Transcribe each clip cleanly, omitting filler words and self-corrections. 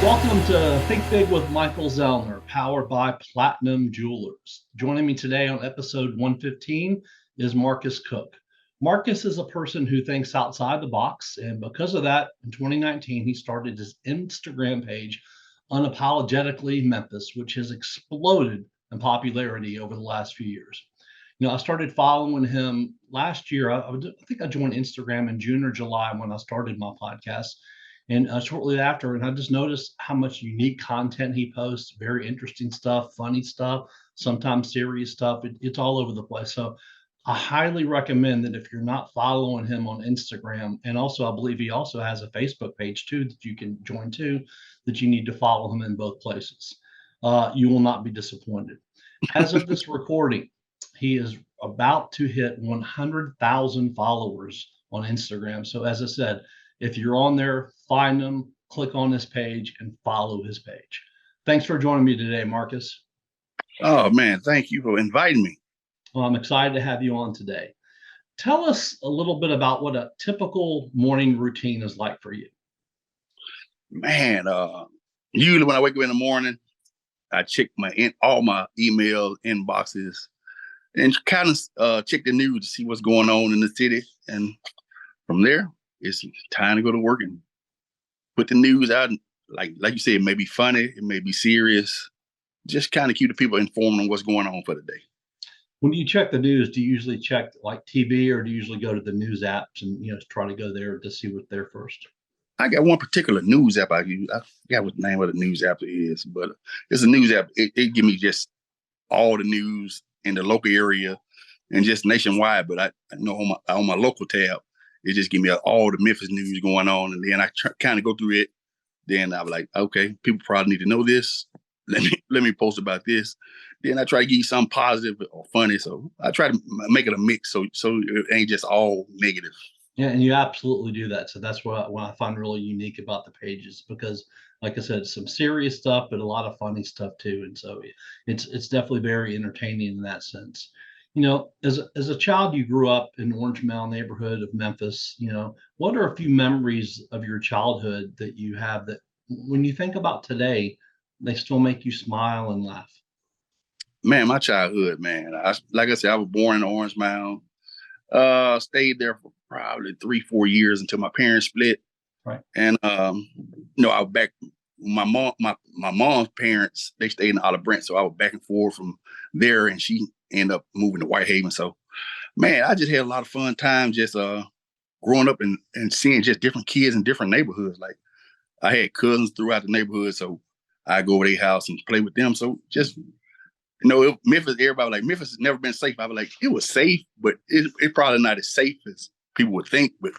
Welcome to Think Big with Michael Zellner, powered by Platinum Jewelers. Joining me today on episode 115 is Marques Cook. Marques is a person who thinks outside the box, and because of that, in 2019, he started his Instagram page, Unapologetically Memphis, which has exploded in popularity over the last few years. I started following him last year. I think I joined Instagram in June or July when I started my podcast and shortly after, and I just noticed how much unique content he posts, very interesting stuff, funny stuff, sometimes serious stuff. It's all over the place. So I highly recommend that if you're not following him on Instagram, and also I believe he also has a Facebook page too that you can join too, that you need to follow him in both places. You will not be disappointed. As of this recording, he is about to hit 100,000 followers on Instagram. So as I said, if you're on there, find him, click on his page, and follow his page. Thanks for joining me today, Marques. Oh man, thank you for inviting me. Well, I'm excited to have you on today. Tell us a little bit about what a typical morning routine is like for you. Man, usually when I wake up in the morning, I check all my email inboxes and kind of check the news to see what's going on in the city. And from there, it's time to go to work and put the news out. Like you said, it may be funny, it may be serious. Just kind of keep the people informed on what's going on for the day. When you check the news, do you usually check like TV, or do you usually go to the news apps and try to go there to see what's there first? I got one particular news app I use. I forgot what the name of the news app is, but it's a news app. It give me just all the news in the local area and just nationwide. But I know on my local tab, it just give me all the Memphis news going on, and then I kind of go through it. Then I'm like, okay, people probably need to know this. Let me post about this. Then I try to give you something positive or funny. So I try to make it a mix, so it ain't just all negative. Yeah, and you absolutely do that. So that's what I find really unique about the pages, because, like I said, some serious stuff, but a lot of funny stuff too. And so it's definitely very entertaining in that sense. As a child, you grew up in Orange Mound neighborhood of Memphis. What are a few memories of your childhood that you have that, when you think about today, they still make you smile and laugh? Man, my childhood, man. Like I said, I was born in Orange Mound. Stayed there for probably 3-4 years until my parents split. Right. And I was back. My mom's parents, they stayed in Olive Brent, so I was back and forth from there, and she ended up moving to Whitehaven. So, man, I just had a lot of fun time just growing up and seeing just different kids in different neighborhoods. Like I had cousins throughout the neighborhood, so I go over their house and play with them. So just Memphis, everybody was like, Memphis has never been safe. I was like, it was safe, but it probably not as safe as people would think. But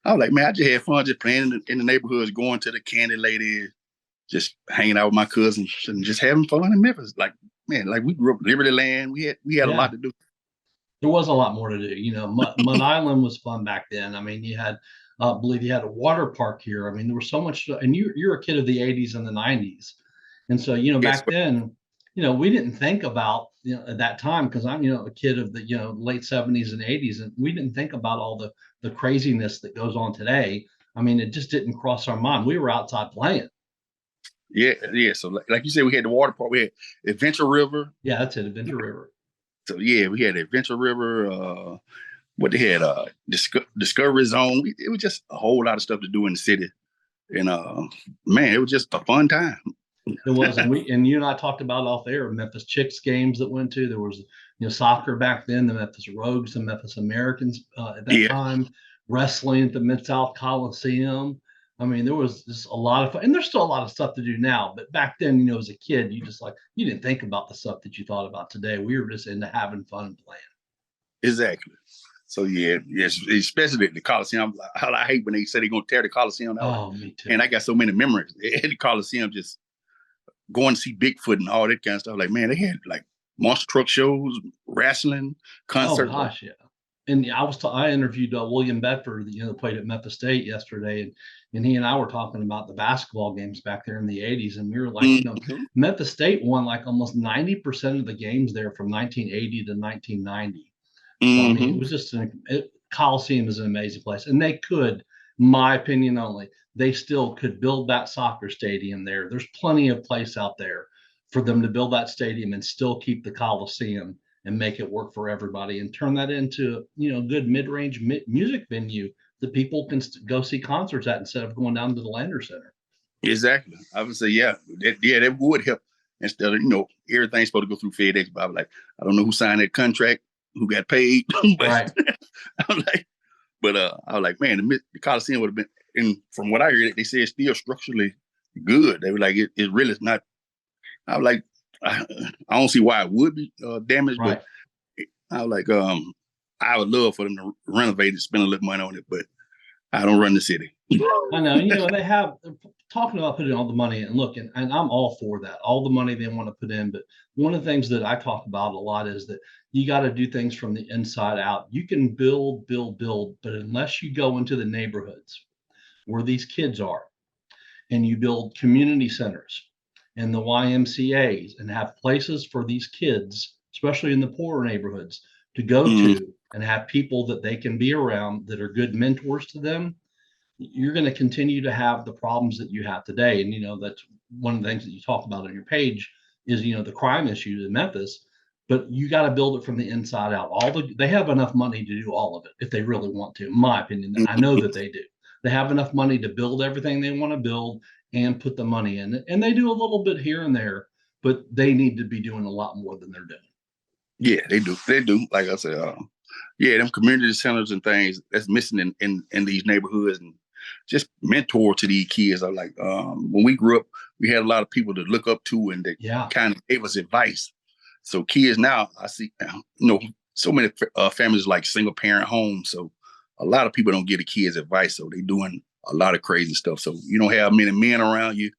I was like, man, I just had fun just playing in the neighborhoods, going to the candy lady, just hanging out with my cousins and just having fun in Memphis. Like, man, like we grew up Liberty Land. We had a Yeah, lot to do. there was a lot more to do. Mud Island was fun back then. I mean, you had, I believe you had a water park here. I mean, there was so much, and you're a kid of the 80s and the 90s. And so, Yes, back then, we didn't think about, at that time, because I'm, a kid of the, late 70s and 80s, and we didn't think about all the craziness that goes on today. I mean, it just didn't cross our mind. We were outside playing. yeah. So like you said, we had the water park. We had Adventure River. Yeah, that's it, Adventure River. So yeah, we had Adventure River. What they had, Discovery Zone. It was just a whole lot of stuff to do in the city, and man, it was just a fun time. It was, and you and I talked about off air Memphis Chicks games that went to. There was, soccer back then, the Memphis Rogues, the Memphis Americans at that Yeah, time, wrestling at the Mid South Coliseum. I mean, there was just a lot of fun, and there's still a lot of stuff to do now. But back then, as a kid, you didn't think about the stuff that you thought about today. We were just into having fun and playing. exactly. So yeah, yes, especially at the Coliseum. I hate when they say they're gonna tear the Coliseum out. Oh, me too. And I got so many memories at the Coliseum, just going to see Bigfoot and all that kind of stuff. Like, man, they had like monster truck shows, wrestling, Oh concerts. gosh, yeah. And I interviewed William Bedford, that played at Memphis State yesterday, and he and I were talking about the basketball games back there in the 80s, and we were like, Mm-hmm. Memphis State won like almost 90% of the games there from 1980 to 1990. So I mean, it Mm-hmm. was just Coliseum is an amazing place, and they could My opinion only. They still could build that soccer stadium there. There's plenty of place out there for them to build that stadium and still keep the Coliseum and make it work for everybody and turn that into, good mid-range music venue that people can go see concerts at instead of going down to the Lander Center. Exactly. I would say, that would help instead of, everything's supposed to go through FedEx. But I was like, I don't know who signed that contract, who got paid. But Right. I was like, I was like, man, the Coliseum would have been, and from what I heard, they say it's still structurally good. They were like, it really is not. I was like, I don't see why it would be damaged, Right. but I was like, I would love for them to renovate it, spend a little money on it, but I don't run the city. I know, they have talking about putting all the money in. Look, and I'm all for that, all the money they want to put in. But one of the things that I talk about a lot is that you got to do things from the inside out. You can build, but unless you go into the neighborhoods where these kids are and you build community centers and the YMCAs and have places for these kids, especially in the poorer neighborhoods, to go to and have people that they can be around that are good mentors to them, you're going to continue to have the problems that you have today. And, that's one of the things that you talk about on your page is, the crime issues in Memphis, but you got to build it from the inside out. They have enough money to do all of it if they really want to, in my opinion. I know that they do. They have enough money to build everything they want to build and put the money in, and they do a little bit here and there, but they need to be doing a lot more than they're doing. Yeah, they do. They do. Like I said, them community centers and things that's missing in these neighborhoods, and just mentor to these kids. I like when we grew up, we had a lot of people to look up to and that kind of gave us advice. So kids now, I see, so many families like single parent homes. So a lot of people don't give the kids advice. So they're doing a lot of crazy stuff. So you don't have many men around you.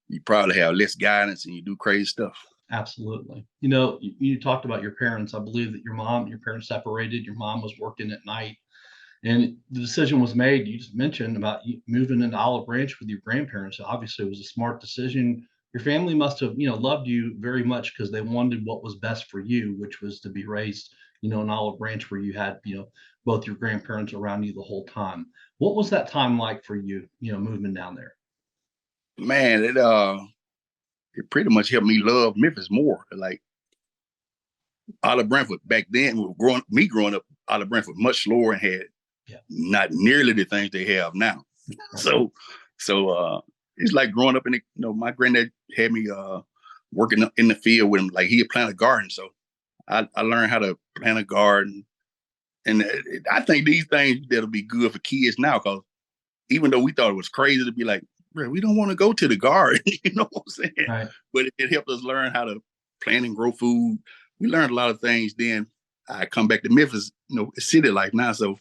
You probably have less guidance and you do crazy stuff. Absolutely. You talked about your parents. I believe that your parents separated. Your mom was working at night, and the decision was made. You just mentioned about you moving into Olive Branch with your grandparents. Obviously, it was a smart decision. Your family must have, loved you very much because they wanted what was best for you, which was to be raised, in Olive Branch where you had, both your grandparents around you the whole time. What was that time like for you, moving down there? Man, it pretty much helped me love Memphis more. Like Olive Brentford back then, growing up, Olive Brentford much slower and had not nearly the things they have now. So it's like growing up in my granddad had me working in the field with him. Like he had planted a garden, so I learned how to plant a garden, and I think these things that'll be good for kids now, because even though we thought it was crazy to be like, we don't want to go to the garden, you know what I'm saying? Right. But it helped us learn how to plant and grow food. We learned a lot of things. Then I come back to Memphis, city life now. So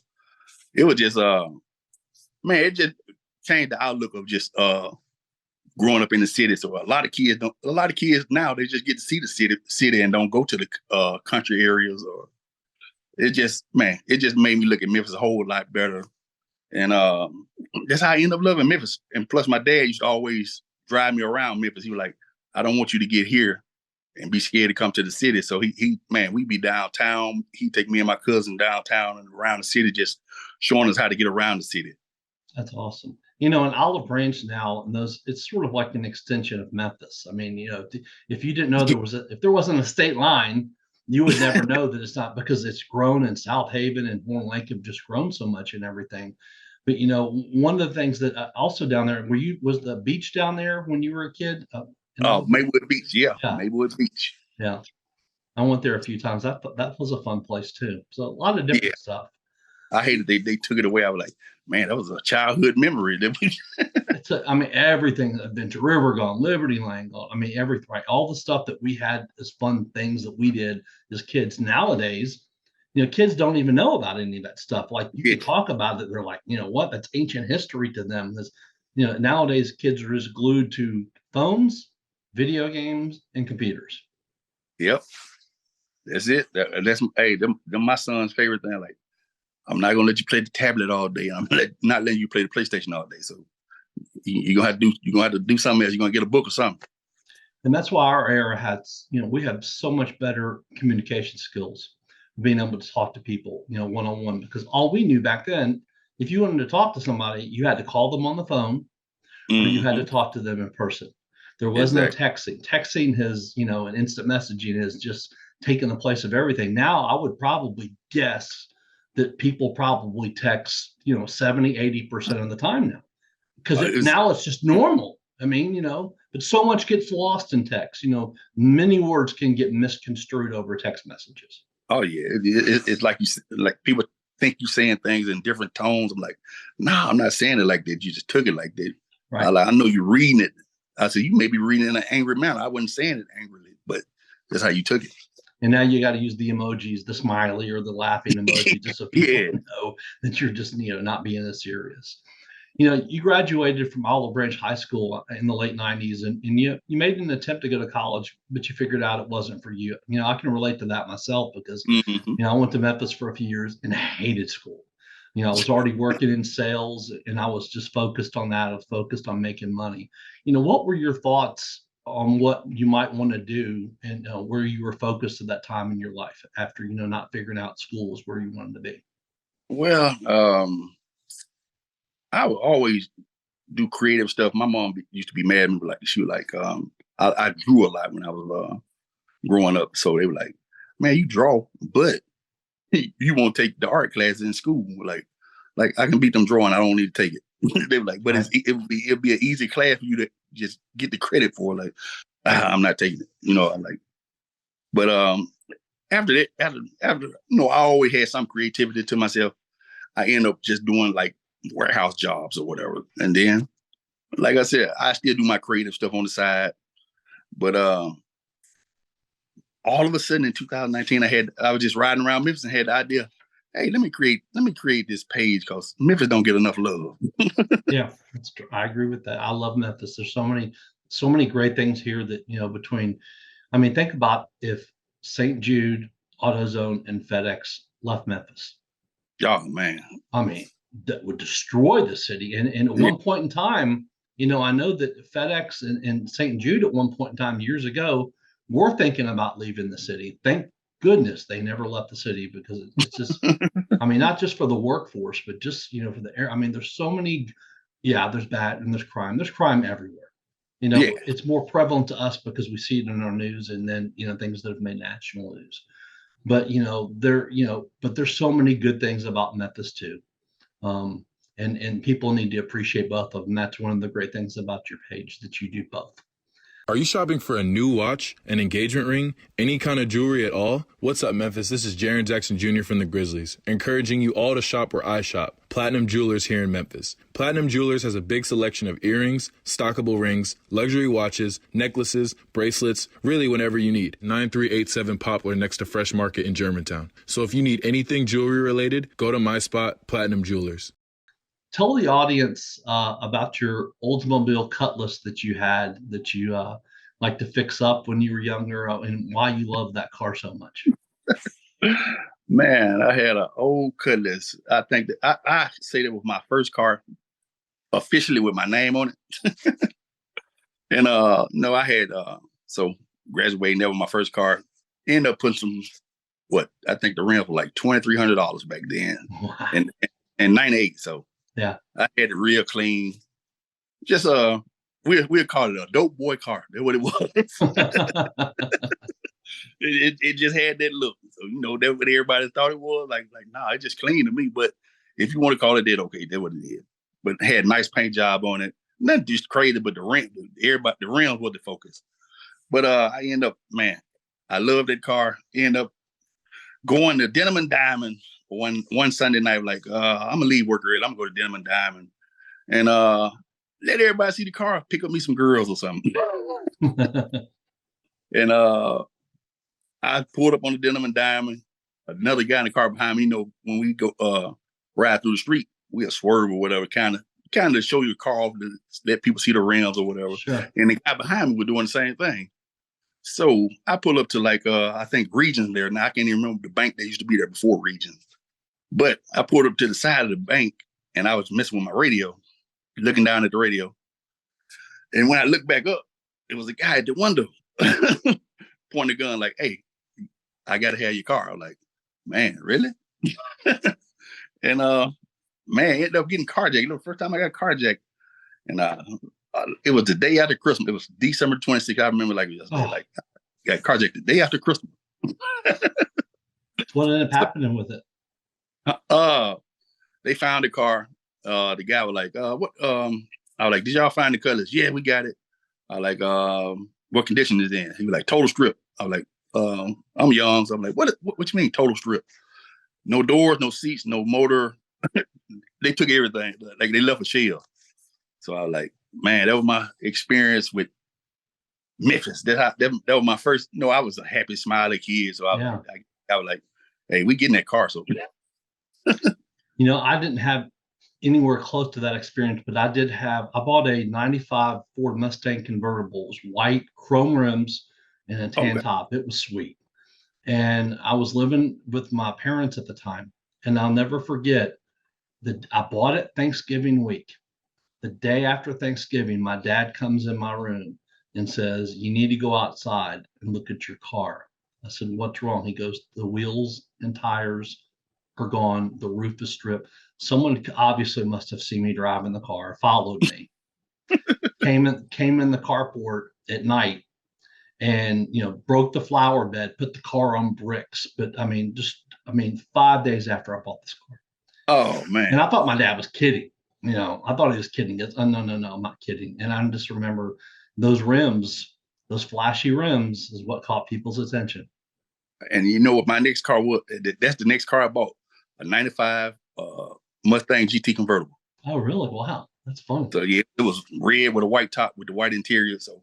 it was just, it just changed the outlook of just growing up in the city. So a lot of kids now, they just get to see the city and don't go to the country areas. Or it just made me look at Memphis a whole lot better. And that's how I end up loving Memphis. And plus, my dad used to always drive me around Memphis. He was like, I don't want you to get here and be scared to come to the city. So we'd be downtown. He'd take me and my cousin downtown and around the city, just showing us how to get around the city. That's awesome. In Olive Branch now, and it's sort of like an extension of Memphis. I mean, if you didn't know if there wasn't a state line, you would never know that it's not, because it's grown, and South Haven and Horn Lake have just grown so much and everything. But one of the things that also down there, was the beach down there when you were a kid? Maywood Beach, yeah. Maywood Beach. Yeah, I went there a few times. That was a fun place too. So a lot of different stuff. I hated they took it away. I was like, man, that was a childhood memory. Everything, Adventure River gone, Liberty Lane gone. I mean, everything, right? All the stuff that we had as fun things that we did as kids. Nowadays, kids don't even know about any of that stuff. Like you can talk about it, they're like, what? That's ancient history to them. Nowadays kids are just glued to phones, video games, and computers. Yep, that's it. That's them my son's favorite thing. Like, I'm not gonna let you play the tablet all day. I'm not letting you play the PlayStation all day. So you're gonna have to do something else. You're gonna get a book or something. And that's why our era has, we have so much better communication skills, being able to talk to people, one-on-one, because all we knew back then, if you wanted to talk to somebody, you had to call them on the phone or you had to Hmm. talk to them in person. There was no Exactly. texting. Texting has, and instant messaging has just taken the place of everything. Now, I would probably guess that people probably text, 70, 80% of the time now because It's now it's just normal. I mean, but so much gets lost in text. Many words can get misconstrued over text messages. Oh yeah, it's like like people think you saying things in different tones. I'm like, no, I'm not saying it like that. You just took it like that. Right. I know you're reading it. I said you may be reading it in an angry manner. I wasn't saying it angrily, but that's how you took it. And now you got to use the emojis, the smiley or the laughing emoji, just so people Yeah. know that you're just, not being as serious. You graduated from Olive Branch High School in the late 90s and you made an attempt to go to college, but you figured out it wasn't for you. I can relate to that myself because, Hmm. I went to Memphis for a few years and hated school. I was already working in sales and I was just focused on that. I was focused on making money. What were your thoughts on what you might want to do and where you were focused at that time in your life after, not figuring out school was where you wanted to be? Well, I would always do creative stuff. My mom used to be mad at me, like she was like, I drew a lot when I was growing up, so they were like, "Man, you draw, but you won't take the art classes in school." Like I can beat them drawing. I don't need to take it. They were like, but Right. it'd be an easy class for you to just get the credit for. Like, I'm not taking it. I'm like, but after that, after I always had some creativity to myself. I end up just doing like warehouse jobs or whatever, and then, like I said, I still do my creative stuff on the side. But all of a sudden in 2019, I was just riding around Memphis and had the idea, hey, let me create this page because Memphis don't get enough love. Yeah, I agree with that. I love Memphis. There's so many great things here that, between, I mean, think about if St. Jude, AutoZone, and FedEx left Memphis. Oh man. I mean, that would destroy the city. And at Yeah. one point in time, I know that FedEx and St. Jude at one point in time years ago were thinking about leaving the city. Thank goodness they never left the city because it's just, I mean, not just for the workforce, but just, for the air. I mean, there's so many, yeah, there's bad and there's crime. There's crime everywhere. Yeah. It's more prevalent to us because we see it in our news and then, things that have made national news. But, but there's so many good things about Memphis too. Um, and people need to appreciate both of them. That's one of the great things about your page that you do both. Are you shopping for a new watch, an engagement ring, any kind of jewelry at all? What's up, Memphis? This is Jaren Jackson Jr. from the Grizzlies, encouraging you all to shop where I shop, Platinum Jewelers here in Memphis. Platinum Jewelers has a big selection of earrings, stockable rings, luxury watches, necklaces, bracelets, really whenever you need. 9387 Poplar next to Fresh Market in Germantown. So if you need anything jewelry related, go to my spot, Platinum Jewelers. Tell the audience about your Oldsmobile Cutlass that you had that you like to fix up when you were younger and why you love that car so much. Man, I had an old Cutlass. I think that I say that was my first car officially with my name on it. And no, I had so graduating, that was my first car. Ended up putting some, what I think the rent was like $2,300 back then, Wow. and 98. So Yeah. I had it real clean. Just we'll call it a dope boy car. That's what it was. it just had that look. So that's what everybody thought it was. Like nah, it just clean to me. But if you want to call it that, okay, that's what it is. But it had a nice paint job on it. Nothing just crazy, but the rims was the focus. But I end up, man, I love that car. End up going to Denim and Diamond one Sunday night. Like, I'm gonna leave work early. I'm gonna go to Denim and Diamond and let everybody see the car. Pick up me some girls or something. And I pulled up on the Denim and Diamond. Another guy in the car behind me. When we go ride through the street, we'll swerve or whatever, kind of show your car off to let people see the rims or whatever. Sure. And the guy behind me was doing the same thing. So I pull up to like I think Regions there. Now I can't even remember the bank that used to be there before Regions. But I pulled up to the side of the bank and I was messing with my radio, looking down at the radio. And when I looked back up, it was a guy at the window pointing a gun like, "Hey, I gotta have your car." I'm like, "Man, really?" And man, I ended up getting carjacked. You know, the first time I got carjacked, and it was the day after Christmas. It was December 26th. I remember like yesterday. Oh, Like, got carjacked the day after Christmas. what ended up happening with it? They found the car. The guy was like, what? I was like, did y'all find the colors? Yeah, we got it. I was like, what condition is it in? He was like, total strip. I was like, I'm young, so I'm like, what you mean total strip? No doors, no seats, no motor. They took everything. Like they left a shell. So I was like, man, that was my experience with Memphis. That was my first. No, I was a happy, smiley kid. So I was like, hey, we getting that car. So You know, I didn't have anywhere close to that experience, but I bought a 95 Ford Mustang convertible. It was white, chrome rims, and a tan top. It was sweet. And I was living with my parents at the time. And I'll never forget that I bought it Thanksgiving week. The day after Thanksgiving, my dad comes in my room and says, you need to go outside and look at your car. I said, what's wrong? He goes, the wheels and tires are gone. The roof is stripped. Someone obviously must have seen me driving the car, followed me, came in the carport at night and, broke the flower bed, put the car on bricks. But I mean, 5 days after I bought this car. Oh man. And I thought my dad was kidding. I thought he was kidding. No, I'm not kidding. And I just remember those rims, those flashy rims is what caught people's attention. And you know what my next car was? That's the next car I bought, a 95 Mustang GT convertible. Oh, really? Wow. That's funny. So yeah, it was red with a white top with the white interior. So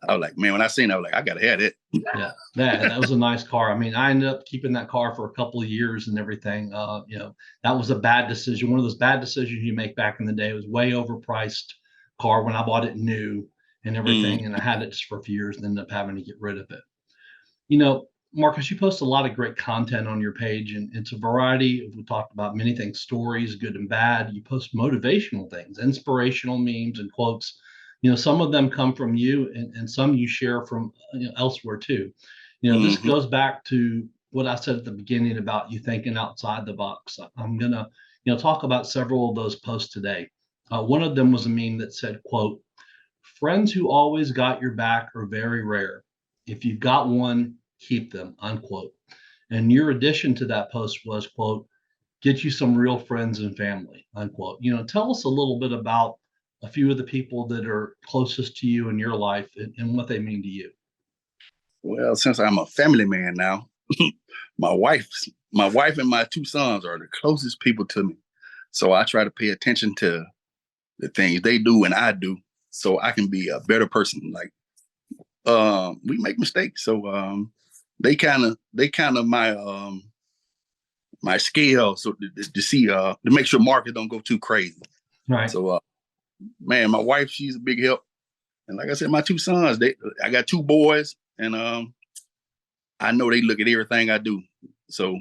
I was like, man, when I seen it, I was like, I gotta have it. Yeah, that was a nice car. I mean, I ended up keeping that car for a couple of years and everything. That was a bad decision. One of those bad decisions you make back in the day. It was way overpriced car when I bought it new and everything. And I had it just for a few years and ended up having to get rid of it. Marques, you post a lot of great content on your page, and it's a variety. We talked about many things, stories, good and bad. You post motivational things, inspirational memes and quotes. Some of them come from you and some you share from elsewhere too. This goes back to what I said at the beginning about you thinking outside the box. I'm going to, talk about several of those posts today. One of them was a meme that said, quote, friends who always got your back are very rare. If you've got one, keep them, unquote. And your addition to that post was, quote, get you some real friends and family, unquote. Tell us a little bit about a few of the people that are closest to you in your life and what they mean to you. Well, since I'm a family man now, my wife and my two sons are the closest people to me. So I try to pay attention to the things they do and I do so I can be a better person. Like, we make mistakes. So they kind of my scale, so to see to make sure Marques don't go too crazy. Right. So man, my wife, she's a big help. And like I said, my two sons, I got two boys, and I know they look at everything I do. So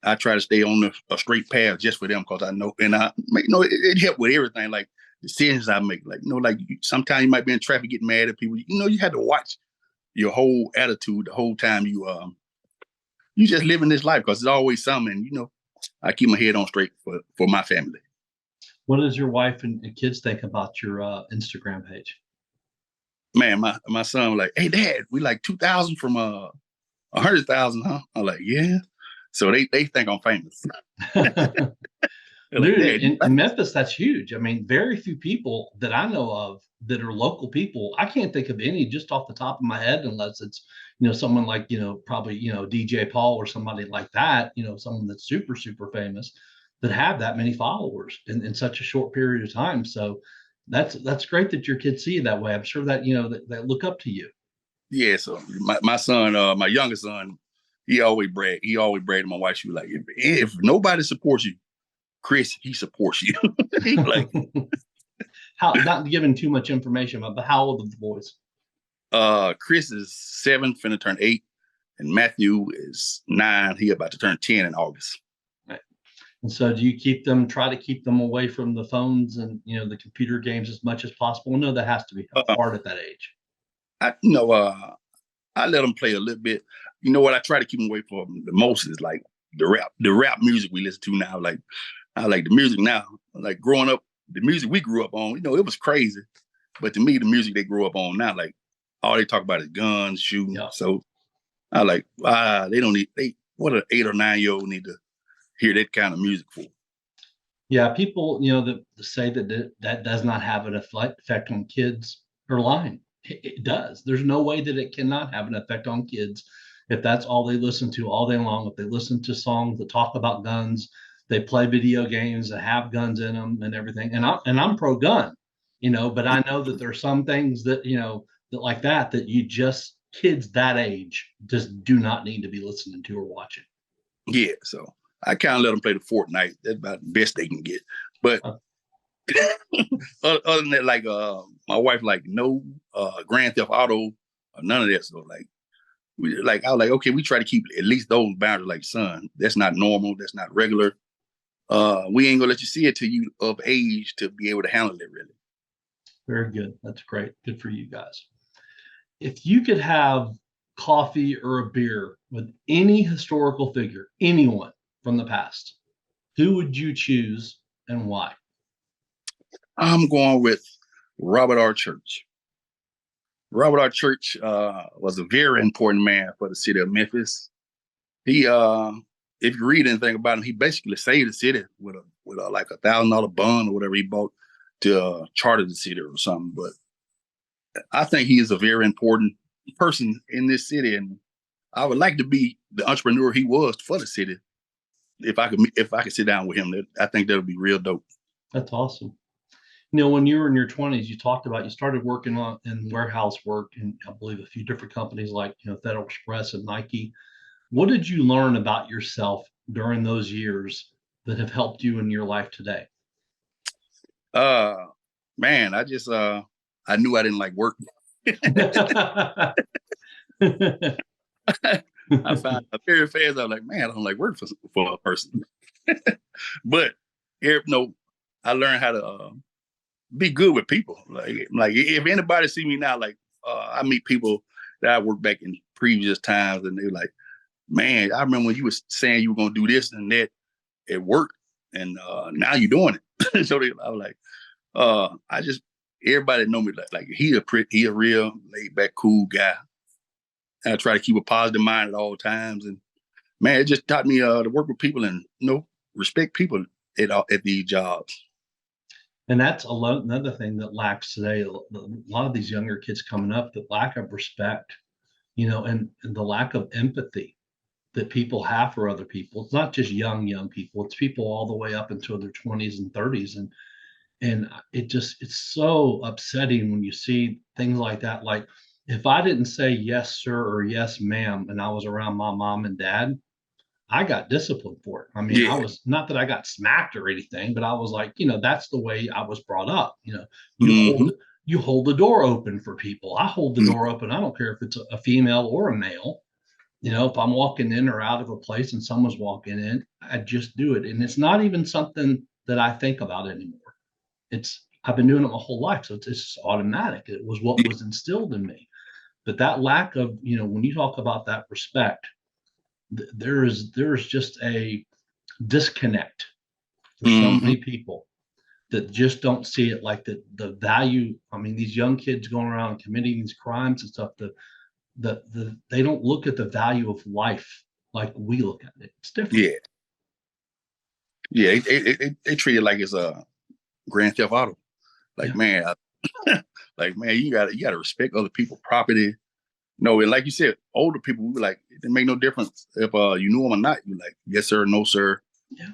I try to stay on a straight path just for them, because I know, and it helped with everything, like decisions I make. Like, sometimes you might be in traffic, getting mad at people. You had to watch your whole attitude the whole time you just living this life, because there's always something. I keep my head on straight for my family. What does your wife and kids think about your Instagram page? Man, my son was like, hey, Dad, we like 2,000 from 100,000, huh? I'm like, yeah. So they think I'm famous. Dude, in Memphis, that's huge. I mean, very few people that I know of that are local people. I can't think of any just off the top of my head, unless it's, someone like, probably, DJ Paul or somebody like that, someone that's super, super famous, that have that many followers in such a short period of time. So that's great that your kids see you that way. I'm sure that, that look up to you. Yeah. So my son, my youngest son, he always bragged to my wife. She was like, if nobody supports you, Chris, he supports you. He like, how, not giving too much information about, but how old are the boys? Chris is 7, finna turn 8, and Matthew is 9. He about to turn 10 in August. And so do you try to keep them away from the phones and, the computer games as much as possible? No, that has to be hard at that age. I let them play a little bit. What I try to keep them away from the most is like the rap music we listen to now. Like, I like the music now. Like growing up, the music we grew up on, it was crazy. But to me, the music they grew up on now, like all they talk about is guns, shooting. Yeah. So I like, they don't need, what an 8 or 9-year-old need to hear that kind of music for. Yeah, people, that say that does not have an effect on kids are lying. It does. There's no way that it cannot have an effect on kids if that's all they listen to all day long. If they listen to songs that talk about guns, they play video games that have guns in them and everything. And I'm pro gun, but I know that there's some things that that like that you just kids that age just do not need to be listening to or watching. Yeah, so I kind of let them play the Fortnite. That's about the best they can get. But other than that, like my wife, like no Grand Theft Auto or none of that. So like I was like, okay, we try to keep at least those boundaries. Like, son, that's not normal. That's not regular. We ain't gonna let you see it till you of age to be able to handle it. Really. Very good. That's great. Good for you guys. If you could have coffee or a beer with any historical figure, anyone from the past, who would you choose and why? I'm going with Robert R. Church. Robert R. Church was a very important man for the city of Memphis. He, if you read anything about him, he basically saved the city with a like $1,000 bond or whatever he bought to charter the city or something. But I think he is a very important person in this city, and I would like to be the entrepreneur he was for the city. If I could sit down with him, I think that would be real dope. That's awesome. When you were in your 20s, you talked about you started working in warehouse work in, I believe, a few different companies like Federal Express and Nike. What did you learn about yourself during those years that have helped you in your life today? Man, I just I knew I didn't like working. I found very fast. I was like, man, I don't like work for a person. But I learned how to be good with people. Like if anybody see me now, like I meet people that I worked back in previous times, and they're like, man, I remember when you was saying you were gonna do this and that at work, and now you're doing it. So I was like, I just everybody know me like he a real laid back, cool guy. I try to keep a positive mind at all times, and man, it just taught me to work with people and respect people at these jobs. And that's another thing that lacks today. A lot of these younger kids coming up, the lack of respect, and the lack of empathy that people have for other people. It's not just young people. It's people all the way up into their 20s and 30s. And it's so upsetting when you see things like that. Like if I didn't say yes, sir, or yes, ma'am, and I was around my mom and dad, I got disciplined for it. I mean, I Yeah. was not that I got smacked or anything, but I was like, that's the way I was brought up. You Mm-hmm. hold the door open for people. I hold the door open. I don't care if it's a female or a male. If I'm walking in or out of a place and someone's walking in, I just do it. And it's not even something that I think about anymore. I've been doing it my whole life. So it's just automatic. It was what was instilled in me. But that lack of, when you talk about that respect, there's just a disconnect for so Mm-hmm. many people that just don't see it like the value. I mean, these young kids going around committing these crimes and stuff, they don't look at the value of life like we look at it. It's different. Yeah. Yeah. They treat it like it's a Grand Theft Auto. Like, Yeah. man, like, man, you gotta respect other people's property. No, and like you said, older people, we were like, it make no difference if you knew them or not. You like, yes, sir, no, sir. Yeah.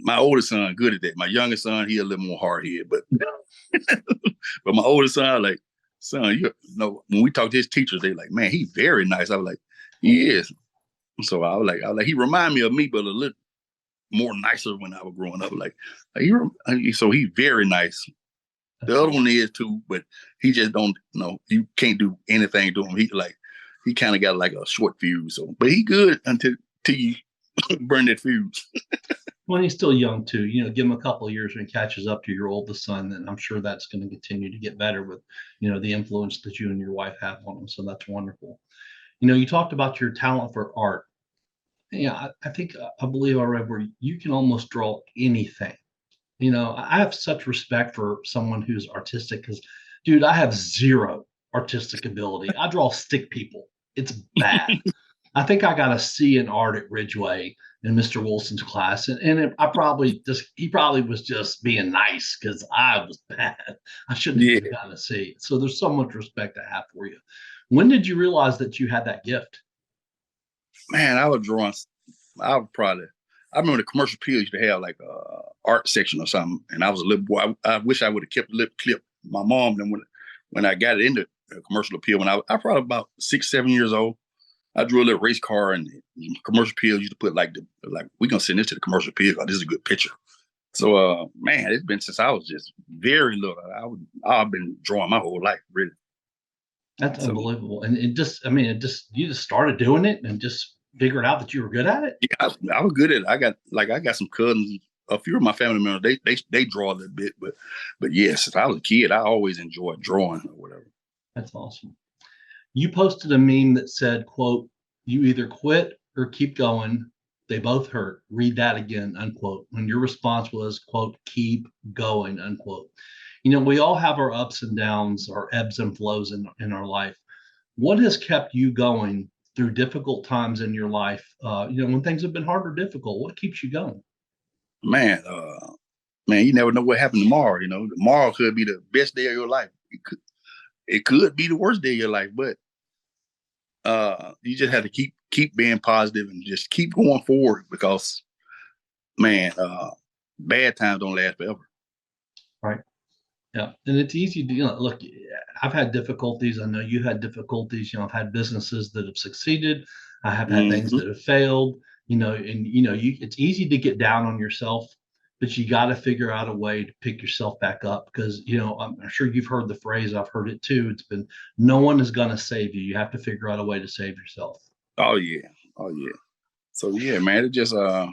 My oldest son, good at that. My youngest son, he a little more hard headed, but but my oldest son, like, son, when we talk to his teachers, they like, man, he's very nice. I was like, he is. So I was like, he remind me of me, but a little more nicer when I was growing up. So he's very nice. That's The other awesome. one is too, but he just don't you can't do anything to him. He kind of got like a short fuse. So, but he good until you burn that fuse. Well, he's still young too. Give him a couple of years when he catches up to your oldest son, then I'm sure that's going to continue to get better with, the influence that you and your wife have on him. So that's wonderful. You talked about your talent for art. Yeah, I think I believe I read where you can almost draw anything. You know, I have such respect for someone who's artistic because, dude, I have zero artistic ability. I draw stick people. It's bad. I think I got a C in art at Ridgeway in Mr. Wilson's class, I probably just he probably was just being nice because I was bad. I shouldn't have Yeah, even gotten a C. So there's so much respect I have for you. When did you realize that you had that gift? man, I was drawing. I would probably. I remember the commercial appeal used to have like a art section or something, and I was a little boy. I wish I would have kept the lip clip. My mom then when I got it into commercial appeal when I probably about 6, 7 years old. I drew a little race car and commercial appeal used to put like we gonna send this to the commercial appeal. This is a good picture. So man, it's been since I was just very little. I've been drawing my whole life, really. That's So unbelievable. And you just started doing it and just figured out that you were good at it. yeah, I was good at it. I got some cousins. A few of my family members they draw a little bit, but yes, if I was a kid, I always enjoyed drawing or whatever. That's awesome. You posted a meme that said, quote, you either quit or keep going. They both hurt. Read that again, unquote. And your response was, quote, keep going, unquote. You know, we all have our ups and downs, our ebbs and flows in our life. What has kept you going through difficult times in your life? When things have been hard or difficult, what keeps you going? Man, man, you never know what happened tomorrow. You know, tomorrow could be the best day of your life. It could be the worst day of your life, but you just have to keep being positive and just keep going forward because man, bad times don't last forever. Right. Yeah. And it's easy to, look, I've had difficulties. I know you had difficulties. I've had businesses that have succeeded. I have had things Mm-hmm. that have failed, it's easy to get down on yourself, but you got to figure out a way to pick yourself back up because, I'm sure you've heard the phrase. I've heard it too. It's been, no one is going to save you. You have to figure out a way to save yourself. Oh yeah, oh yeah. So yeah, man, it's just a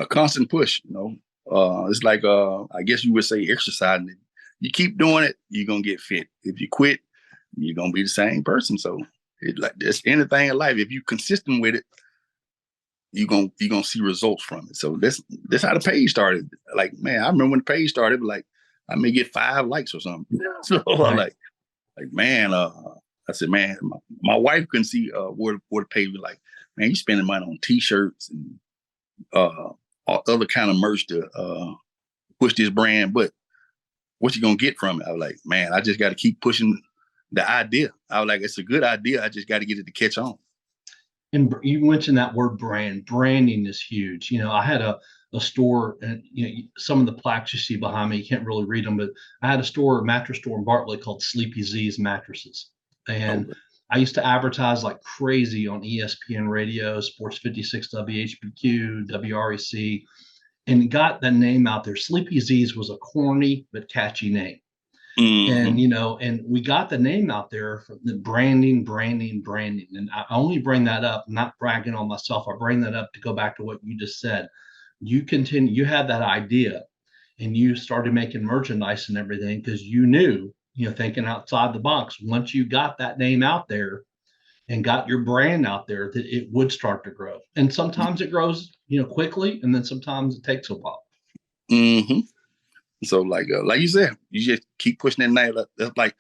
constant push. You know, it's like I guess you would say exercising. You keep doing it, you're gonna get fit. If you quit, you're gonna be the same person. So it's like there's anything in life. If you're consistent with it, you're gonna see results from it. So that's how the page started. Like, man, I remember when the page started, like I may get 5 likes or something. So I'm Right. like man, I said, man, my wife couldn't see where the page was like, man, you spending money on t-shirts and all other kind of merch to push this brand, but what you gonna get from it? I was like, man, I just got to keep pushing the idea. I was like, it's a good idea. I just got to get it to catch on. And you mentioned that word brand. Branding is huge. I had a store, and some of the plaques you see behind me, you can't really read them, but I had a mattress store in Bartlett called Sleepy Z's Mattresses, and Okay. I used to advertise like crazy on ESPN Radio, Sports 56, WHBQ, WREC, and got the name out there. Sleepy Z's was a corny but catchy name. Mm-hmm. And we got the name out there for the branding. And I only bring that up, not bragging on myself. I bring that up to go back to what you just said. You had that idea and you started making merchandise and everything because you knew, thinking outside the box, once you got that name out there and got your brand out there, that it would start to grow. And sometimes it grows, quickly, and then sometimes it takes a while. Mm-hmm. So like you said, you just keep pushing that nail. That's like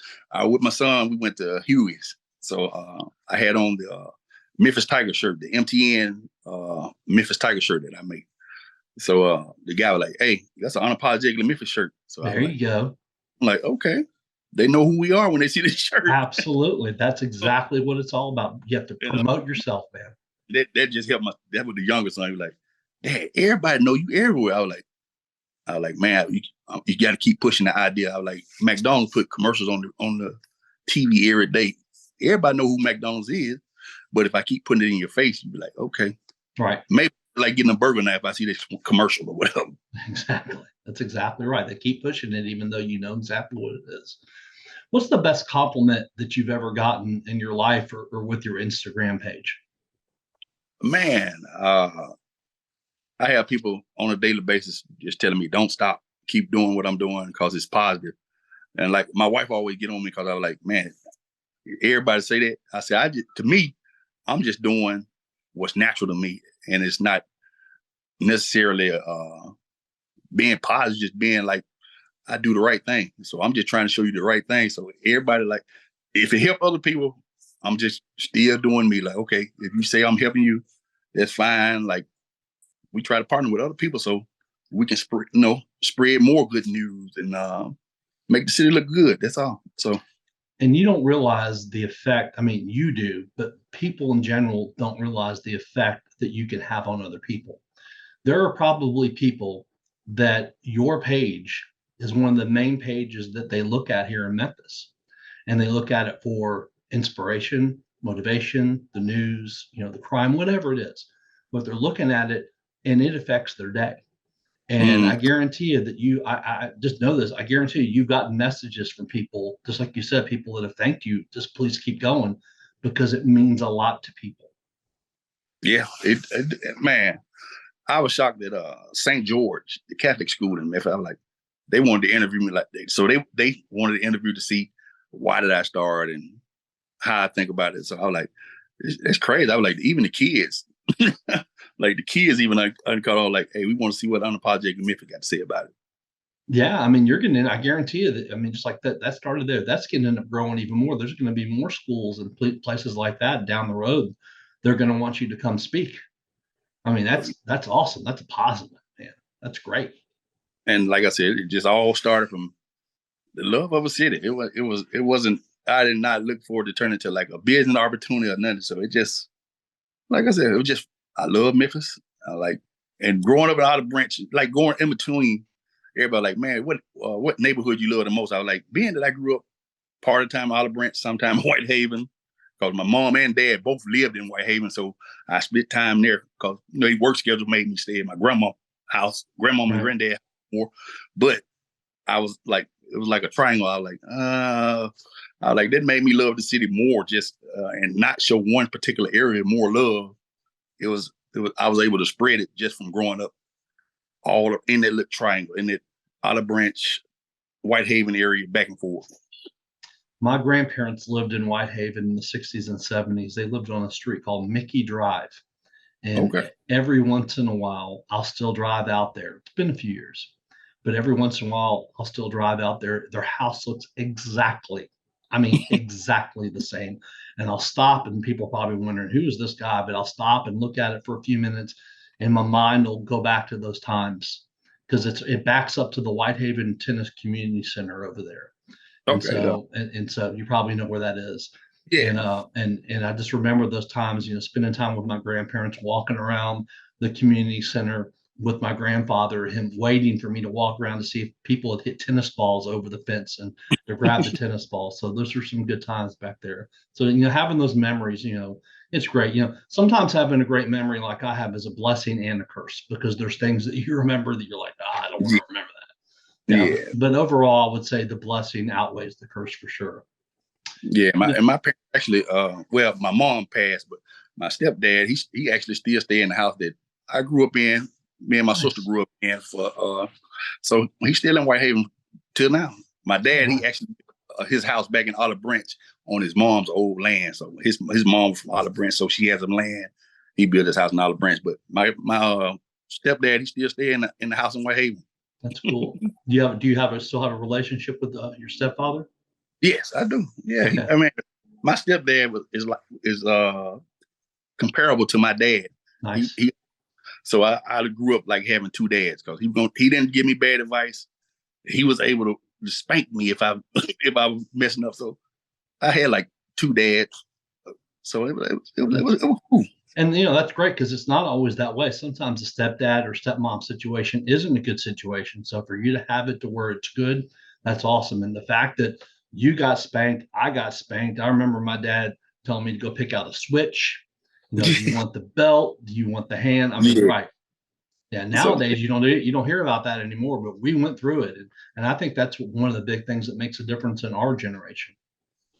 with my son, we went to Huey's. So I had on the Memphis Tiger shirt, the MTN Memphis Tiger shirt that I made. So the guy was like, "Hey, that's an unapologetically Memphis shirt." So There you go. I'm like, okay, they know who we are when they see this shirt. Absolutely. That's exactly what it's all about. You have to You know, promote yourself, man. that just helped my. That was the youngest son. He was like, "Dad, everybody know you everywhere." I was like, man, you got to keep pushing the idea. I was like, McDonald's put commercials on the TV every day. Everybody know who McDonald's is, but if I keep putting it in your face, you be like, okay, Right. maybe like getting a burger now if I see this commercial or whatever. Exactly. That's exactly right. They keep pushing it, even though you know exactly what it is. What's the best compliment that you've ever gotten in your life or with your Instagram page? Man, I have people on a daily basis just telling me, don't stop, keep doing what I'm doing because it's positive. And like my wife always get on me because I was like, man, everybody say that. I say, to me, I'm just doing what's natural to me. and it's not necessarily being positive, just being like, I do the right thing. So I'm just trying to show you the right thing. So everybody, like, if it help other people, I'm just still doing me. Like, okay, if you say I'm helping you, that's fine. Like, we try to partner with other people so we can spread more good news and make the city look good. That's all. So, and you don't realize the effect. I mean, you do, but people in general don't realize the effect that you can have on other people. There are probably people that your page is one of the main pages that they look at here in Memphis, and they look at it for inspiration, motivation, the news, the crime, whatever it is. But they're looking at it, and it affects their day. And I guarantee you that I just know this. I guarantee you've gotten messages from people, just like you said, people that have thanked you. Just please keep going, because it means a lot to people. yeah, man, I was shocked that St. George, the Catholic school in Memphis, I was like, they wanted to interview me like that. So they wanted to interview to see why did I start and how I think about it. So I was like, it's crazy. I was like, even the kids, like the kids even like uncalled like, hey, we want to see what Unapologetically Memphis got to say about it. Yeah, I mean, you're going to, I guarantee you that, I mean, just like that started there. That's going to end up growing even more. There's going to be more schools and places like that down the road. They're going to want you to come speak. I mean, that's awesome. That's a positive, man. That's great. And like I said, it just all started from the love of a city. It wasn't, I did not look forward to turn into like a business opportunity or nothing. So it just, like I said, it was just, I love Memphis. I like, and growing up in Olive Branch, like going in between, everybody like, man, what neighborhood you love the most? I was like, being that I grew up part of the time in Olive Branch, sometime in Whitehaven, because my mom and dad both lived in Whitehaven. So I split time there because, the work schedule made me stay at my grandma's house, grandmom and granddad more. But I was like, it was like a triangle. I was like, that made me love the city more just, and not show one particular area more love. I was able to spread it just from growing up all in that little triangle, in that Olive Branch, Whitehaven area, back and forth. My grandparents lived in Whitehaven in the 60s and 70s. They lived on a street called Mickey Drive. And every once in a while, I'll still drive out there. It's been a few years, but every once in a while, I'll still drive out there. Their house looks exactly the same. And I'll stop, and people are probably wondering, who is this guy? But I'll stop and look at it for a few minutes, and my mind will go back to those times, because it backs up to the Whitehaven Tennis Community Center over there. And so you probably know where that is. Yeah. And I just remember those times, spending time with my grandparents, walking around the community center with my grandfather, him waiting for me to walk around to see if people had hit tennis balls over the fence and to grab the tennis balls. So those are some good times back there. So, having those memories, it's great. Sometimes having a great memory like I have is a blessing and a curse, because there's things that you remember that you're like, I don't want to remember that. Yeah. But overall, I would say the blessing outweighs the curse for sure. Yeah, my parents actually, my mom passed, but my stepdad, he actually still stay in the house that I grew up in. Me and my sister grew up in so he's still in Whitehaven till now. My dad, he actually his house back in Olive Branch on his mom's old land. So his mom was from Olive Branch, so she has some land. He built his house in Olive Branch, but my stepdad, he still stay in the house in Whitehaven. That's cool. Do you still have a relationship with your stepfather? Yes, I do. Yeah, okay. I mean, my stepdad is comparable to my dad. Nice. So I grew up like having two dads, because he didn't give me bad advice. He was able to spank me if I was messing up. So I had like two dads. So it was cool. And that's great, because it's not always that way. Sometimes a stepdad or stepmom situation isn't a good situation. So for you to have it to where it's good, that's awesome. And the fact that you got spanked, I got spanked. I remember my dad telling me to go pick out a switch. Do you want the belt? Do you want the hand? I mean, right. Yeah. Nowadays, you don't hear about that anymore, but we went through it. And I think that's one of the big things that makes a difference in our generation.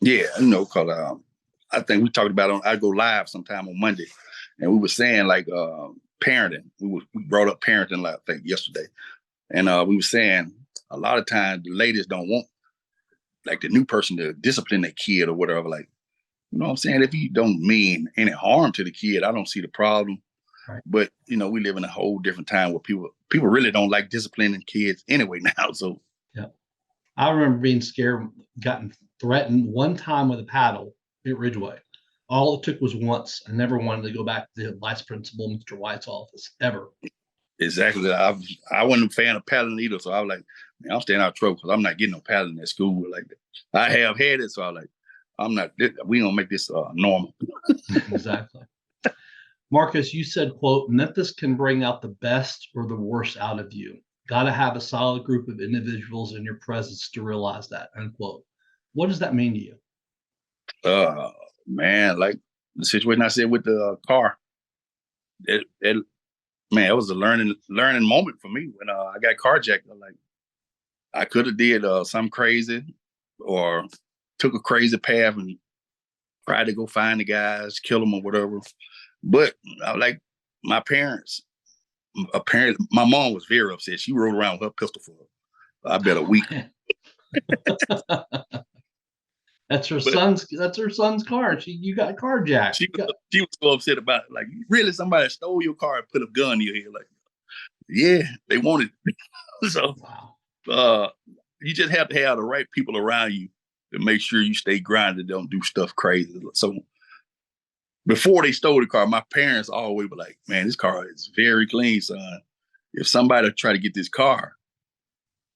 Yeah, because I think we talked about I go live sometime on Monday, and we were saying like parenting. We brought up parenting, I think, yesterday. And we were saying a lot of times the ladies don't want like the new person to discipline their kid or whatever. Like, you know what I'm saying? If you don't mean any harm to the kid, I don't see the problem. Right. But we live in a whole different time where people really don't like disciplining kids anyway now. So Yeah. I remember being scared, gotten threatened one time with a paddle at Ridgeway. All it took was once. I never wanted to go back to the vice principal, Mr. White's office, ever. exactly, I wasn't a fan of paddling either. So I was like, man, I'm staying out of trouble because I'm not getting no paddling at school like that. I have had it, so I was like, I'm not. We don't make this normal. Exactly. Marques, you said, quote, Memphis can bring out the best or the worst out of you. Got to have a solid group of individuals in your presence to realize that, unquote. What does that mean to you? Man, like the situation I said with the car, it man, it was a learning moment for me when I got carjacked. I could have did something crazy or took a crazy path and tried to go find the guys, kill them or whatever. But I like my parents. Apparently, my mom was very upset. She rode around with her pistol for, I bet, a week. That's her son's car. You got carjacked. She was so upset about it. Like, really, somebody stole your car and put a gun in your head. Like, yeah, they wanted it. So, wow. You just have to have the right people around you to make sure you stay grounded, don't do stuff crazy. So, before they stole the car, my parents always were like, man, this car is very clean, son. If somebody try to get this car,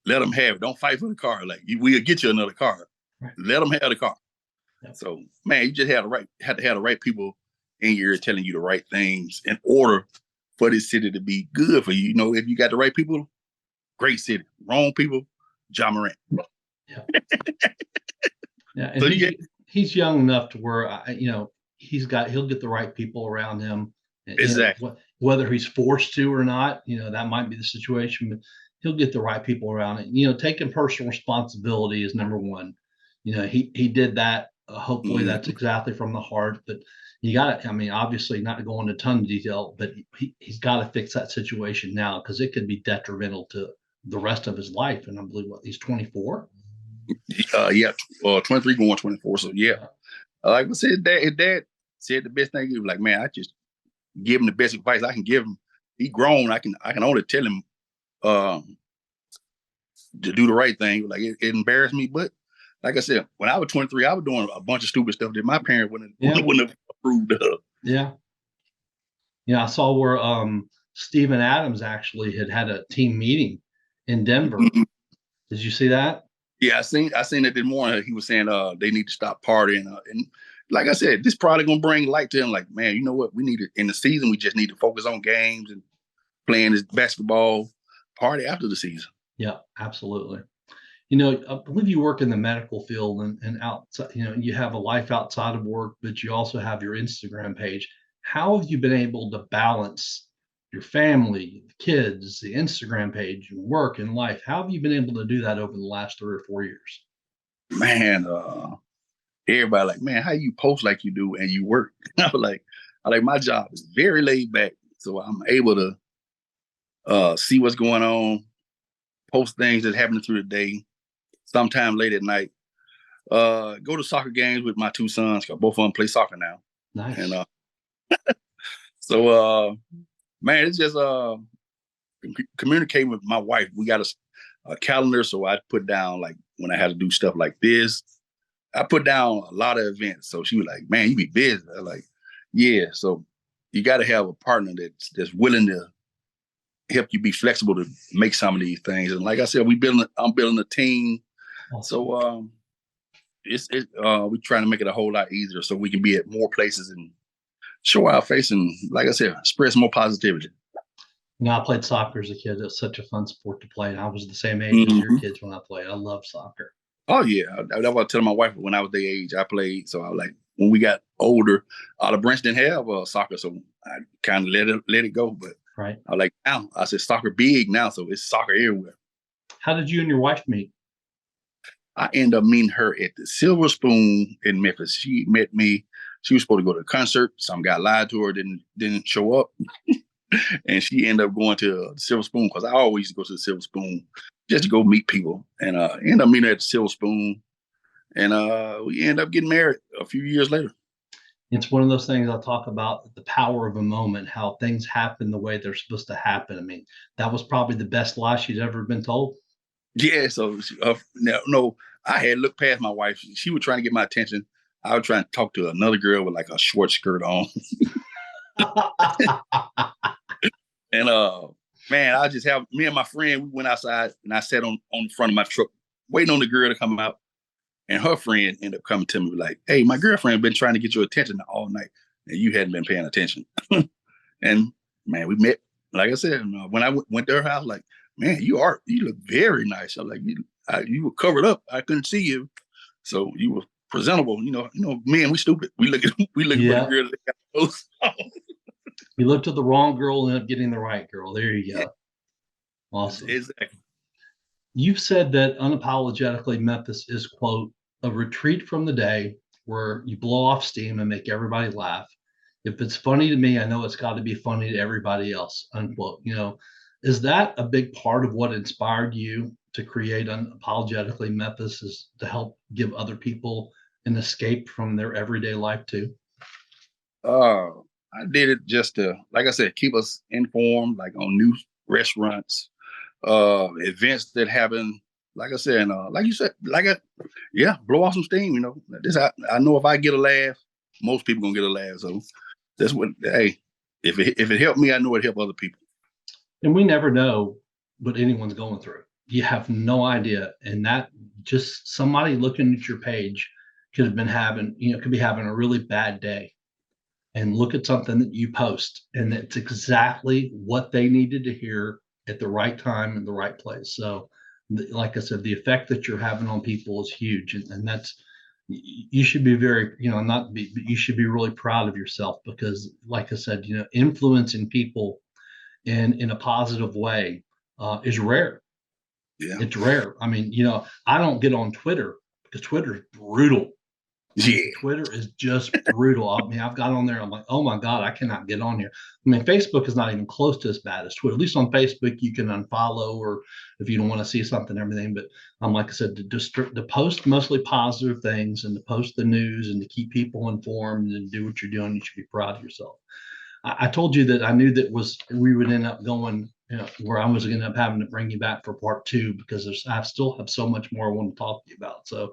let them have it. Don't fight for the car. Like, we'll get you another car. Right. Let them have the car. Yep. So, man, you just have to have the right people in your ear telling you the right things in order for this city to be good for you. If you got the right people, great city. Wrong people, John Morant. Yeah. Yeah. And so he's young enough to where, he'll get the right people around him. Exactly. Whether he's forced to or not, that might be the situation, but he'll get the right people around it. Taking personal responsibility is number one. He did that. Hopefully that's exactly from the heart, but you got to, obviously not to go into a ton of detail, but he's got to fix that situation now because it could be detrimental to the rest of his life. And I believe he's 24. Yeah, 23 going 24. So yeah, like I said, his dad said the best thing. He was like, man, I just give him the best advice I can give him. He grown. I can only tell him to do the right thing. Like it embarrassed me, but like I said, when I was 23, I was doing a bunch of stupid stuff that my parents wouldn't have approved of. Yeah. Yeah, I saw where Steven Adams actually had a team meeting in Denver. Mm-hmm. Did you see that? Yeah, I seen it this morning. He was saying they need to stop partying. And like I said, this probably gonna bring light to him. Like, man, you know what? We need to, in the season, we just need to focus on games and playing this basketball, party after the season. Yeah, absolutely. I believe you work in the medical field and outside, you have a life outside of work, but you also have your Instagram page. How have you been able to balance your family, the kids, the Instagram page, and work and life? How have you been able to do that over the last 3 or 4 years? Man, everybody like, man, how you post like you do and you work? I like my job is very laid back, so I'm able to see what's going on, post things that's happening through the day. Sometime late at night, go to soccer games with my 2 sons because both of them play soccer now. Nice. And so, man, it's just communicating with my wife. We got a calendar, so I put down like when I had to do stuff like this. I put down a lot of events. So she was like, "Man, you be busy." I was like, "Yeah." So you got to have a partner that's willing to help you be flexible to make some of these things. And like I said, I'm building a team. So we're trying to make it a whole lot easier so we can be at more places and show our face and, like I said, spread some more positivity. I played soccer as a kid. It's such a fun sport to play. And I was the same age as your kids when I played. I love soccer. Oh, yeah. That's what I was telling my wife when I was their age. I played. So I was like, when we got older, all the branch didn't have soccer. So I kind of let it go. But right. I was like, now, I said soccer big now. So it's soccer everywhere. How did you and your wife meet? I ended up meeting her at the Silver Spoon in Memphis. She met me. She was supposed to go to a concert. Some guy lied to her, didn't show up. And she ended up going to the Silver Spoon because I always used to go to the Silver Spoon just to go meet people. And ended up meeting her at the Silver Spoon. And we ended up getting married a few years later. It's one of those things I'll talk about, the power of a moment, how things happen the way they're supposed to happen. I mean, that was probably the best lie she's ever been told. Yeah, so no, I had looked past my wife. She was trying to get my attention. I was trying to talk to another girl with like a short skirt on. And man, I just have me and my friend, we went outside and I sat on the front of my truck waiting on the girl to come out. And her friend ended up coming to me like, "Hey, my girlfriend been trying to get your attention all night and you hadn't been paying attention." And man, we met. Like I said, when I went to her house, like, "Man, you look very nice." I was like, you were covered up. I couldn't see you. So you were presentable. Men, we stupid. We looking for the Yeah. girl that got close. You looked at the wrong girl and ended up getting the right girl. There you go. Yeah. Awesome. Exactly. You've said that Unapologetically Memphis is, quote, a retreat from the day where you blow off steam and make everybody laugh. If it's funny to me, I know it's got to be funny to everybody else, unquote. Is that a big part of what inspired you to create Unapologetically Memphis, is to help give other people an escape from their everyday life too? I did it just to, like I said, keep us informed, like on new restaurants, events that happen. Like I said, like you said, blow off some steam. This I know if I get a laugh, most people gonna get a laugh. So that's what. Hey, if it helped me, I know it helped other people. And we never know what anyone's going through. You have no idea, and that just somebody looking at your page could be having a really bad day, and look at something that you post, and it's exactly what they needed to hear at the right time in the right place. So, like I said, the effect that you're having on people is huge, and that's, you should be very, you should be really proud of yourself, because, like I said, influencing people in a positive way is rare. Yeah. It's rare. I mean, I don't get on Twitter because Twitter is brutal. Yeah. Twitter is just brutal. I mean, I've got on there. I'm like, oh my God, I cannot get on here. I mean, Facebook is not even close to as bad as Twitter. At least on Facebook, you can unfollow, or if you don't want to see something, everything. But like I said, to post mostly positive things, and to post the news, and to keep people informed and do what you're doing, you should be proud of yourself. I told you that I knew that we would end up going, where I was going to end up having to bring you back for part 2, because I still have so much more I want to talk to you about. So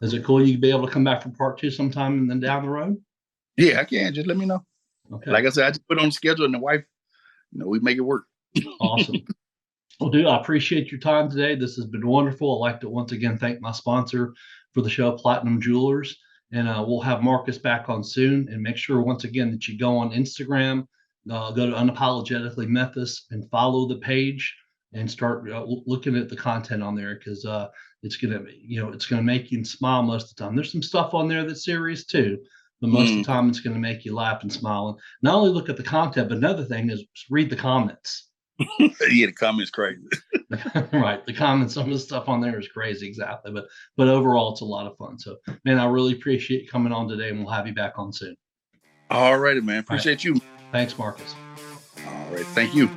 is it cool you be able to come back for part 2 sometime and then down the road? Yeah, I can. Just let me know. Okay. Like I said, I just put it on the schedule, and the wife, we make it work. Awesome. Well, dude, I appreciate your time today. This has been wonderful. I'd like to once again thank my sponsor for the show, Platinum Jewelers. And we'll have Marques back on soon. And make sure, once again, that you go on Instagram, go to Unapologetically Memphis, and follow the page, and start looking at the content on there, because it's gonna make you smile most of the time. There's some stuff on there that's serious too, but most of the time it's going to make you laugh and smile. And not only look at the content, but another thing is read the comments. Yeah, the comments crazy. Right, the comments, some of the stuff on there is crazy, exactly. But overall, it's a lot of fun. So, man, I really appreciate you coming on today, and we'll have you back on soon. All righty, man. Appreciate you. Thanks, Marques. All right, thank you.